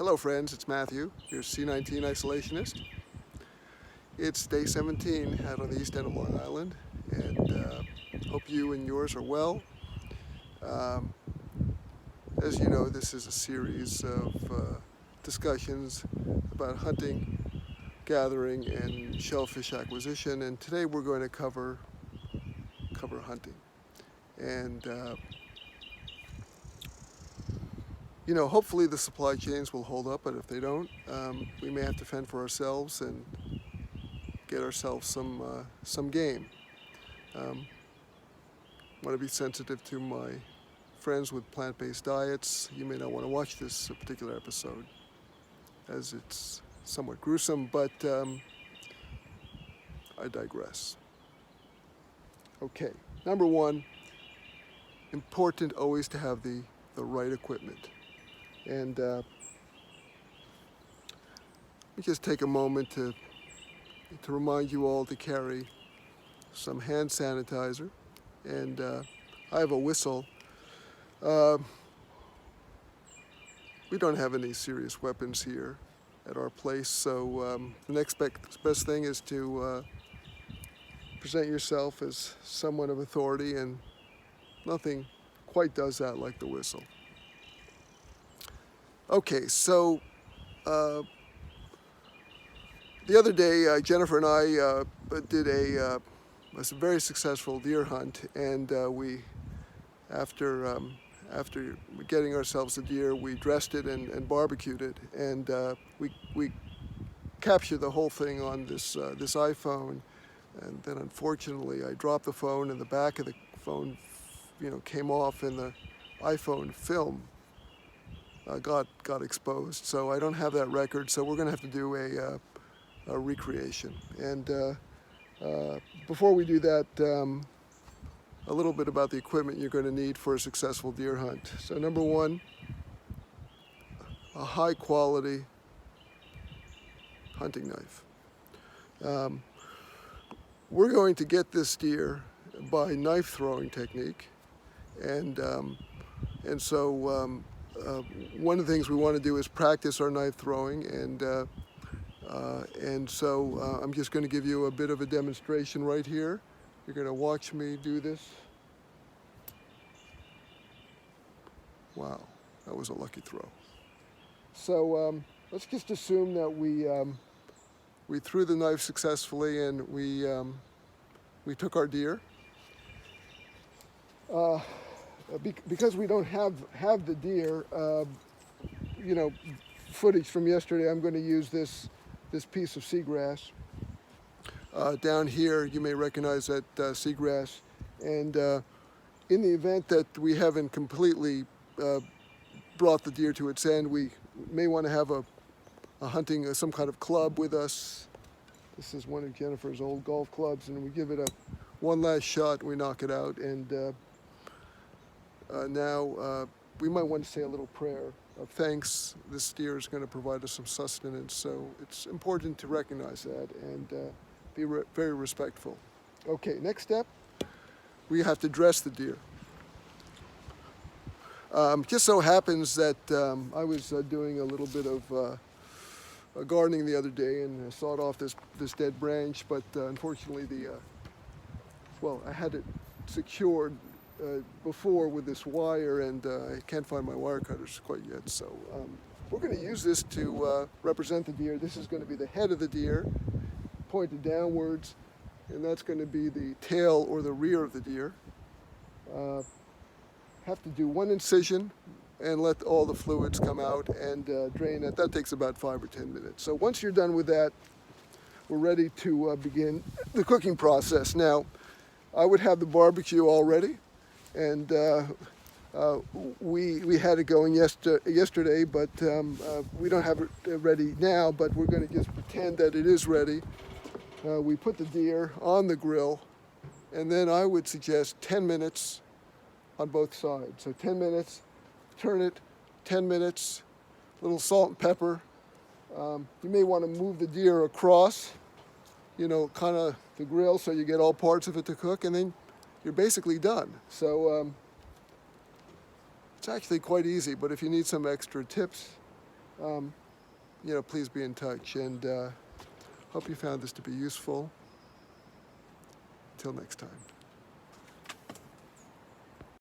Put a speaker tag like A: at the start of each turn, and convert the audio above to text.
A: Hello friends, it's Matthew. Here's C19isolationist. It's day 17 out on the east end of Long Island, and hope you and yours are well. As you know, this is a series of discussions about hunting, gathering, and shellfish acquisition, and today we're going to cover hunting. And hopefully the supply chains will hold up, but if they don't, we may have to fend for ourselves and get ourselves some game. Want to be sensitive to my friends with plant-based diets. You may not want to watch this particular episode, as it's somewhat gruesome, but I digress. Okay, number one, important always to have the right equipment. And let me just take a moment to remind you all to carry some hand sanitizer, and I have a whistle. We don't have any serious weapons here at our place, so the next best thing is to present yourself as someone of authority, and nothing quite does that like the whistle. Okay, so the other day, Jennifer and I did a very successful deer hunt, and after getting ourselves a deer, we dressed it and barbecued it, and we captured the whole thing on this iPhone, and then unfortunately I dropped the phone, and the back of the phone, came off, and the iPhone film got exposed. So I don't have that record, so we're going to have to do a recreation. And before we do that, a little bit about the equipment you're going to need for a successful deer hunt. So number one, a high quality hunting knife. We're going to get this deer by knife throwing technique, and so one of the things we want to do is practice our knife throwing, and so I'm just going to give you a bit of a demonstration right here. You're going to watch me do this. Wow, that was a lucky throw. So let's just assume that we threw the knife successfully, and we took our deer. Because we don't have the deer, footage from yesterday, I'm going to use this piece of seagrass. Down here, you may recognize that seagrass. And in the event that we haven't completely brought the deer to its end, we may want to have a hunting, some kind of club with us. This is one of Jennifer's old golf clubs, and we give it one last shot, and we knock it out. And now we might want to say a little prayer of thanks. This deer is going to provide us some sustenance, so it's important to recognize that and be very respectful. Okay, next step, we have to dress the deer. Just so happens that I was doing a little bit of gardening the other day, and sawed off this dead branch, but unfortunately I had it secured before with this wire, and I can't find my wire cutters quite yet, so we're going to use this to represent the deer. This is going to be the head of the deer, pointed downwards, and that's going to be the tail or the rear of the deer. Have to do one incision and let all the fluids come out and drain it. That takes about 5 or 10 minutes. So once you're done with that, we're ready to begin the cooking process. Now, I would have the barbecue all ready, and we had it going yesterday, but we don't have it ready now, but we're going to just pretend that it is ready. We put the deer on the grill, and then I would suggest 10 minutes on both sides. So 10 minutes, turn it, 10 minutes, a little salt and pepper. You may want to move the deer across, kind of the grill, so you get all parts of it to cook, and then you're basically done. So it's actually quite easy, but if you need some extra tips, please be in touch, and hope you found this to be useful. Until next time.